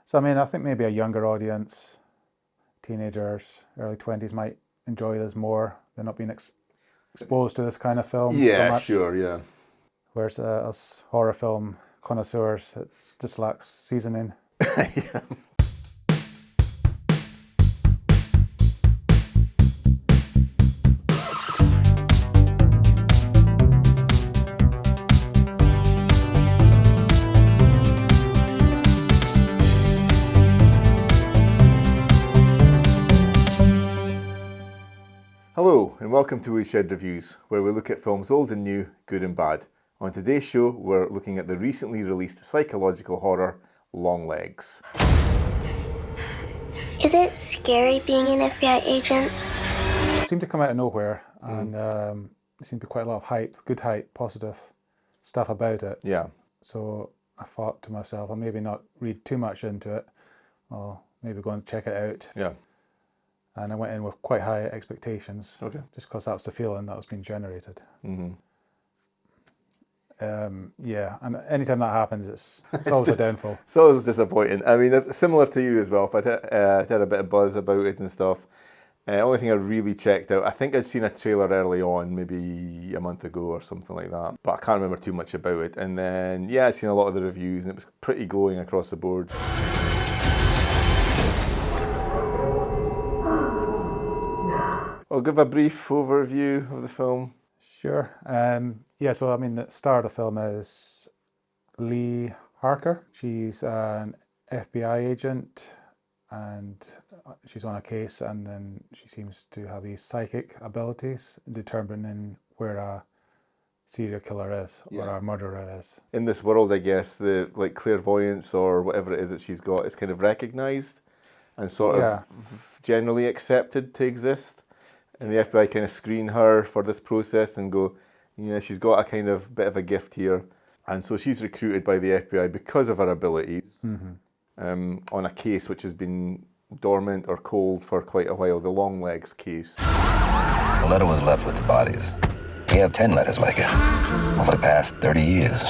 So, I mean, I think maybe a younger audience, teenagers, early 20s might enjoy this more. They're not being exposed to this kind of film so much. Sure, yeah. Whereas us horror film connoisseurs, it just lacks seasoning. Yeah. Hello and welcome to Woodshed Reviews, where we look at films old and new, good and bad. On today's show, we're looking at the recently released psychological horror, Longlegs. Is it scary being an FBI agent? It seemed to come out of nowhere, and there seemed to be quite a lot of hype, good hype, positive stuff about it. Yeah. So I thought to myself, I'll maybe not read too much into it. I'll maybe go and check it out. Yeah. And I went in with quite high expectations, Okay. just because that was the feeling that was being generated. Mm-hmm. Yeah, and anytime that happens, it's always a downfall. It's always disappointing. I mean, similar to you as well. If I'd had a bit of buzz about it and stuff, only thing I really checked out, I think I'd seen a trailer early on, maybe a month ago or something like that, but I can't remember too much about it. And then, yeah, I'd seen a lot of the reviews and it was pretty glowing across the board. I'll give a brief overview of the film. Sure. Yeah, so I mean, the star of the film is Lee Harker. She's an FBI agent and she's on a case, and then she seems to have these psychic abilities determining where a serial killer is or a murderer is. In this world, I guess, the clairvoyance or whatever it is that she's got is kind of recognised and sort of generally accepted to exist. And the FBI kind of screen her for this process and go, yeah, she's got a kind of bit of a gift here. And so she's recruited by the FBI because of her abilities on a case which has been dormant or cold for quite a while, the Longlegs case. The letter was left with the bodies. We have 10 letters like it over the past 30 years.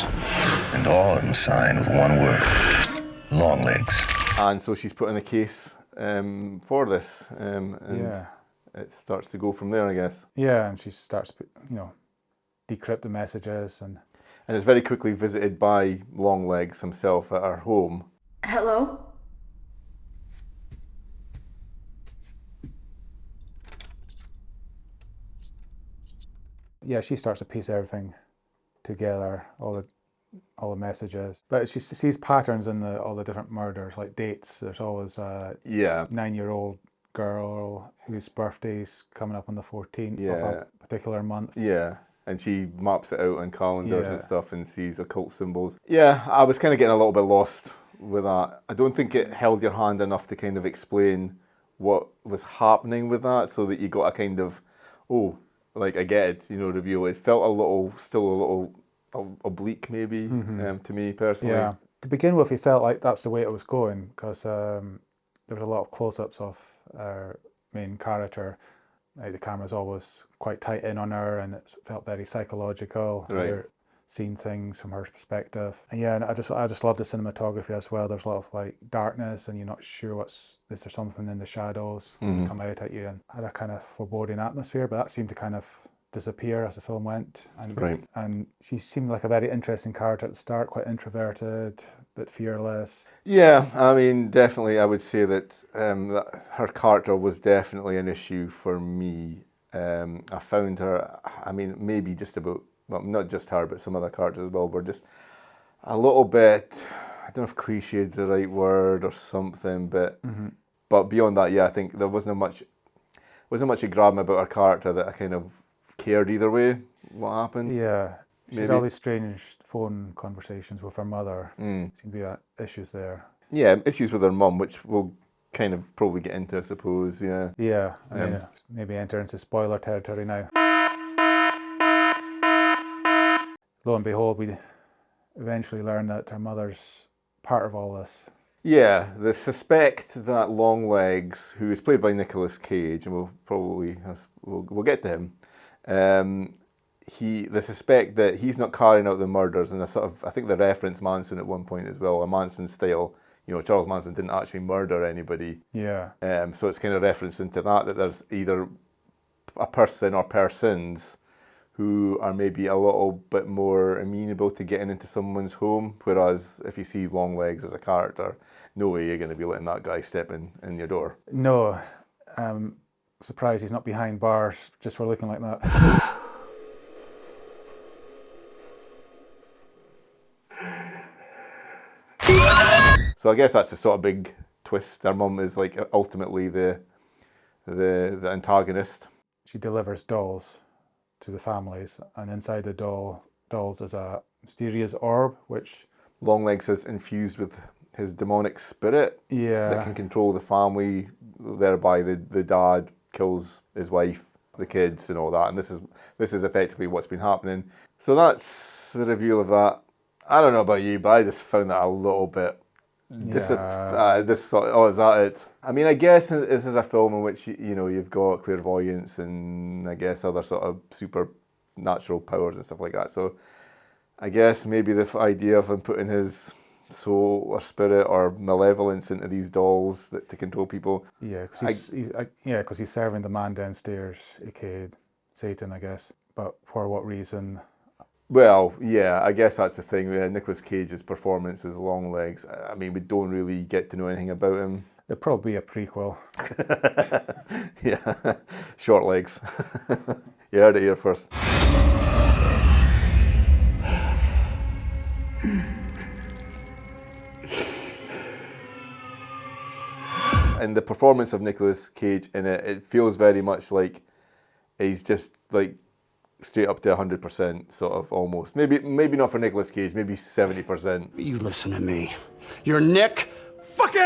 And all of them signed with one word, Longlegs. And so she's put in a case for this. It starts to go from there, I guess. Yeah, and she starts to, decrypt the messages. And it's very quickly visited by Longlegs himself at her home. Hello? yeah, she starts to piece everything together, all the messages. But she sees patterns in all the different murders, like dates. There's always a 9-year-old girl whose birthday's coming up on the 14th of a particular month. Yeah, and she maps it out on calendars and stuff and sees occult symbols. Yeah, I was kind of getting a little bit lost with that. I don't think it held your hand enough to kind of explain what was happening with that, so that you got a kind of, I get it, reveal. It felt still a little oblique maybe, to me personally. Yeah, to begin with, it felt like that's the way it was going, because there was a lot of close-ups of our main character. Like, the camera's always quite tight in on her, and it felt very psychological. Right. You're seeing things from her perspective. And yeah, and I just love the cinematography as well. There's a lot of darkness, and you're not sure is there something in the shadows come out at you, and had a kind of foreboding atmosphere. But that seemed to kind of disappear as the film went. And she seemed like a very interesting character at the start, quite introverted, a bit fearless. Yeah, I mean, definitely I would say that, that her character was definitely an issue for me. I found her, maybe just about, well, not just her, but some other characters as well, were just a little bit, I don't know if cliche is the right word or something, but beyond that, yeah, I think there wasn't much that grabbed me about her character that I kind of cared either way what happened. Yeah, she had all these strange phone conversations with her mother. Seemed to be issues there. Yeah, issues with her mum, which we'll kind of probably get into, I suppose. Yeah. Yeah, maybe enter into spoiler territory now. Lo and behold, we eventually learn that her mother's part of all this. Yeah, they suspect that Longlegs, who is played by Nic Cage, and we'll get to him. They suspect that he's not carrying out the murders in a sort of, I think they reference Manson at one point as well, a Manson style, Charles Manson didn't actually murder anybody. Yeah. So it's kind of referenced into that there's either a person or persons who are maybe a little bit more amenable to getting into someone's home, whereas if you see Longlegs as a character, no way you're going to be letting that guy step in your door. No. Surprised he's not behind bars just for looking like that. So I guess that's the sort of big twist. Their mum is like ultimately the antagonist. She delivers dolls to the families, and inside the dolls is a mysterious orb, which Longlegs is infused with his demonic spirit that can control the family, thereby the dad kills his wife, the kids and all that, and this is effectively what's been happening. So that's the reveal of that. I don't know about you, but I just found that a little bit just thought, oh, is that it? I mean, I guess this is a film in which you've got clairvoyance and I guess other sort of supernatural powers and stuff like that. So I guess maybe the idea of him putting his soul or spirit or malevolence into these dolls to control people. Yeah, because he's serving the man downstairs, aka Satan, I guess. But for what reason? Well, yeah, I guess that's the thing. Nicolas Cage's performance as Longlegs, I mean, we don't really get to know anything about him. It'll probably be a prequel. Yeah, Short Legs. You heard it here first. And the performance of Nicolas Cage in it feels very much like he's just like straight up to 100%, sort of almost. Maybe not for Nicolas Cage, maybe 70%. You listen to me. You're Nic fucking.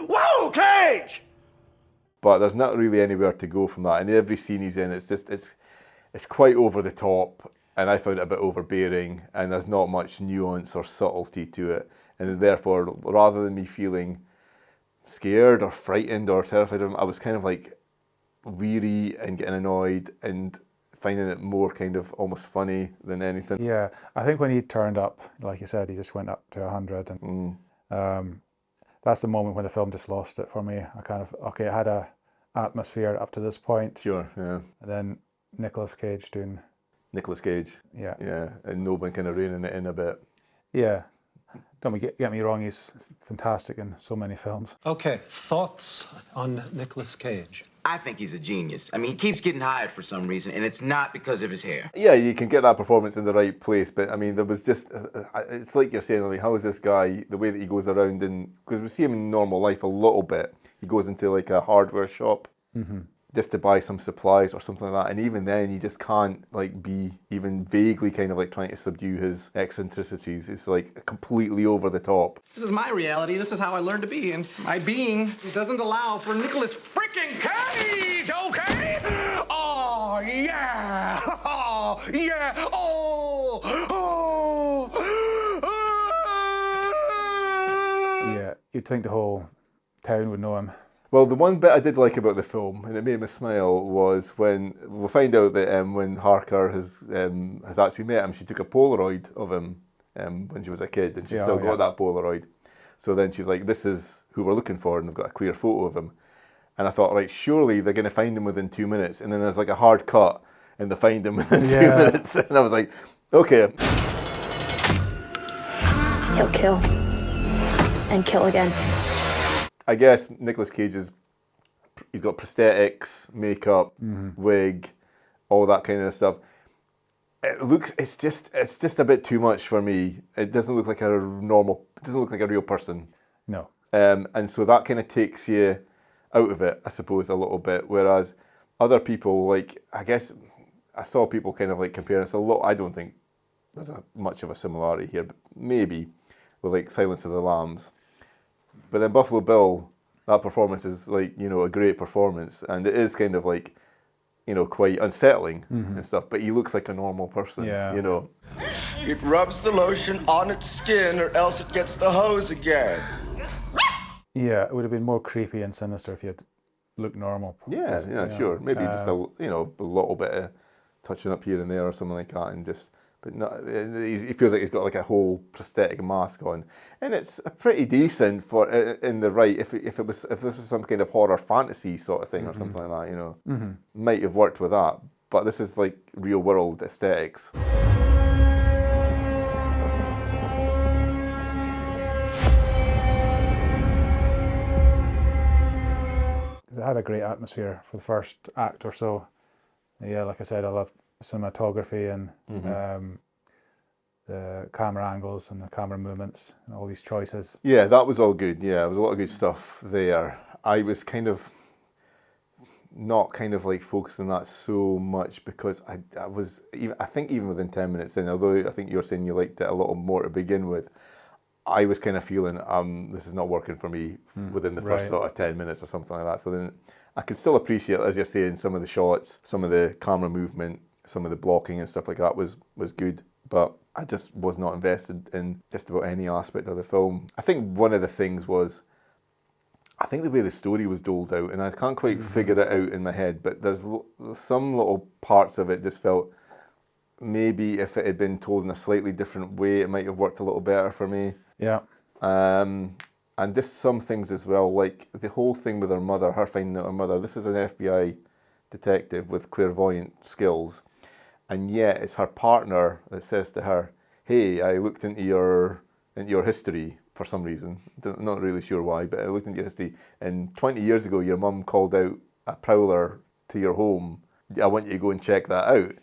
Whoa, Cage! But there's not really anywhere to go from that. And every scene he's in, it's quite over the top. And I found it a bit overbearing, and there's not much nuance or subtlety to it. And therefore, rather than me feeling scared or frightened or terrified of him, I was kind of like weary and getting annoyed and finding it more kind of almost funny than anything. Yeah, I think when he turned up, like you said, he just went up to 100. And that's the moment when the film just lost it for me. I kind of, okay, it had a atmosphere up to this point. Sure, yeah. And then Nicolas Cage doing... Nicolas Cage. Yeah. Yeah, and no one kind of reining it in a bit. Yeah. Don't get me wrong, he's fantastic in so many films. Okay, thoughts on Nicolas Cage? I think he's a genius. I mean, he keeps getting hired for some reason, and it's not because of his hair. Yeah, you can get that performance in the right place, but I mean, there was just, it's like you're saying, I mean, how is this guy, the way that he goes around, because we see him in normal life a little bit, he goes into like a hardware shop, just to buy some supplies or something like that, and even then, he just can't like be even vaguely kind of like trying to subdue his eccentricities. It's like completely over the top. This is my reality. This is how I learned to be, and my being doesn't allow for Nicolas freaking Cage, okay? Oh, yeah! Oh, yeah! Oh! Oh! Yeah, you'd think the whole town would know him. Well, the one bit I did like about the film, and it made me smile, was when we'll find out that when Harker has actually met him, she took a Polaroid of him when she was a kid, and she's still got that Polaroid. So then she's like, this is who we're looking for, and they've got a clear photo of him. And I thought, right, surely they're going to find him within 2 minutes. And then there's like a hard cut, and they find him within 2 minutes. And I was like, okay. He'll kill. And kill again. I guess Nicolas Cage he's got prosthetics, makeup, wig, all that kind of stuff. It's just a bit too much for me. It doesn't look like a real person. No. And so that kind of takes you out of it, I suppose, a little bit. Whereas other people, like, I guess I saw people kind of like comparing us a lot. I don't think there's much of a similarity here, but maybe with like Silence of the Lambs. But then Buffalo Bill, that performance is like, a great performance. And it is kind of like, quite unsettling and stuff. But he looks like a normal person, It rubs the lotion on its skin or else it gets the hose again. Yeah, it would have been more creepy and sinister if you had look normal. Yeah, sure. Maybe just a little bit of touching up here and there or something like that, and just. But not, he feels like he's got like a whole prosthetic mask on, and it's pretty decent for in the right. If this was some kind of horror fantasy sort of thing or something like that, might have worked with that. But this is like real world aesthetics. It had a great atmosphere for the first act or so. Yeah, like I said, I love cinematography and the camera angles and the camera movements and all these choices. Yeah, that was all good. Yeah, there was a lot of good stuff there. I was kind of not like focused on that so much because I think even within 10 minutes in, although I think you were saying you liked it a little more to begin with, I was kind of feeling this is not working for me within the first sort of 10 minutes or something like that. So then I could still appreciate, as you're saying, some of the shots, some of the camera movement, some of the blocking and stuff like that was good. But I just was not invested in just about any aspect of the film. I think one of the things was, I think the way the story was doled out, and I can't quite figure it out in my head, but there's some little parts of it just felt maybe if it had been told in a slightly different way, it might have worked a little better for me. Yeah. And just some things as well, like the whole thing with her mother, her finding out her mother, this is an FBI detective with clairvoyant skills, and yet it's her partner that says to her, hey, I looked into your history for some reason, not really sure why, but I looked into your history, and 20 years ago your mum called out a prowler to your home, I want you to go and check that out.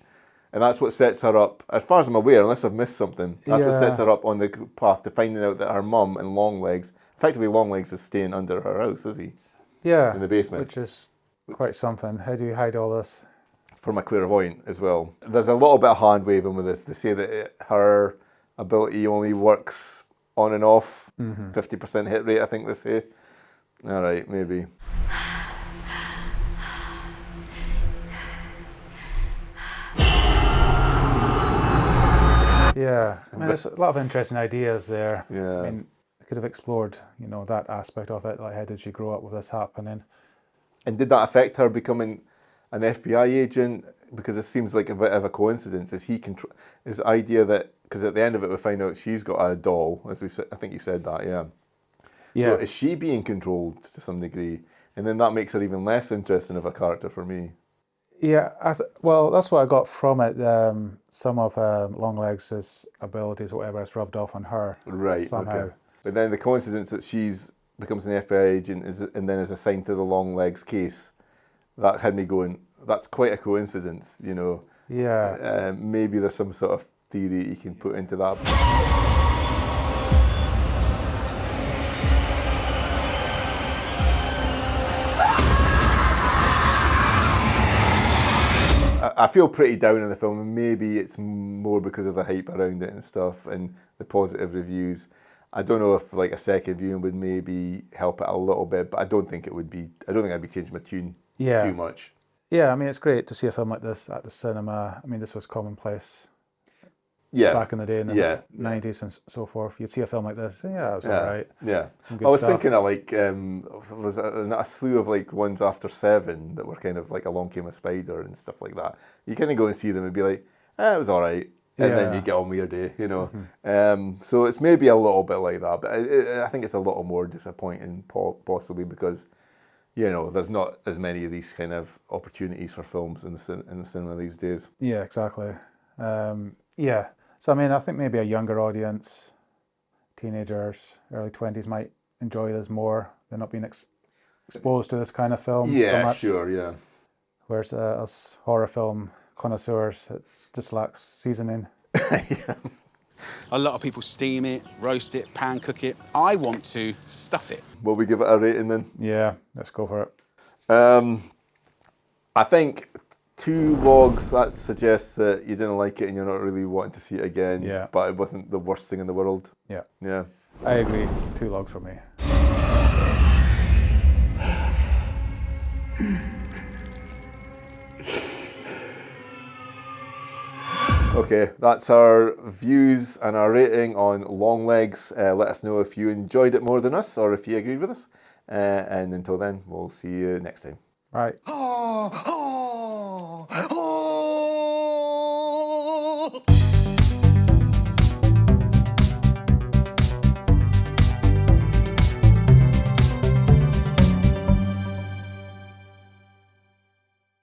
And that's what sets her up, as far as I'm aware, unless I've missed something, that's what sets her up on the path to finding out that her mum and Longlegs, effectively Longlegs is staying under her house, is he? Yeah. In the basement. Which is quite something. How do you hide all this? For my clairvoyant as well. There's a little bit of hand waving with this. They say that her ability only works on and off, 50% hit rate, I think they say. All right, maybe. Yeah, I mean, there's a lot of interesting ideas there. Yeah. I mean, they could have explored, that aspect of it. Like, how did she grow up with this happening? And did that affect her becoming an FBI agent? Because it seems like a bit of a coincidence. Is his idea that, because at the end of it we find out she's got a doll, as we said, I think you said that, yeah. Yeah. So is she being controlled to some degree? And then that makes her even less interesting of a character for me. Yeah, well, that's what I got from it. Some of Longlegs' abilities, or whatever, is rubbed off on her. Right, somehow. okay. But then the coincidence that she's becomes an FBI agent and then is assigned to the Longlegs case, that had me going, that's quite a coincidence, Yeah. Maybe there's some sort of theory you can put into that. I feel pretty down on the film, and maybe it's more because of the hype around it and stuff and the positive reviews. I don't know if like a second viewing would maybe help it a little bit, but I don't think it would be. I don't think I'd be changing my tune too much. Yeah, I mean, it's great to see a film like this at the cinema. I mean, this was commonplace back in the day in the 90s and so forth. You'd see a film like this, it was all right. Yeah. Some good I was stuff. thinking of like, was a slew of like ones after Seven that were kind of like Along Came a Spider and stuff like that. You kind of go and see them and be like, it was all right. And then you get on with your day, So it's maybe a little bit like that, but I think it's a little more disappointing possibly because, there's not as many of these kind of opportunities for films in the cinema these days. Yeah, exactly. So I mean, I think maybe a younger audience, teenagers, early 20s might enjoy this more. They're not being exposed to this kind of film so much. Sure, yeah. Whereas us horror film connoisseurs, it just lacks seasoning. A lot of people steam it, roast it, pan cook it. I want to stuff it. Will we give it a rating then? Yeah, let's go for it. I think 2 logs, that suggests that you didn't like it and you're not really wanting to see it again. Yeah. But it wasn't the worst thing in the world. Yeah. Yeah. I agree. 2 logs for me. Okay, that's our views and our rating on Longlegs. Let us know if you enjoyed it more than us or if you agreed with us. And until then, we'll see you next time. Right. Oh, oh, oh.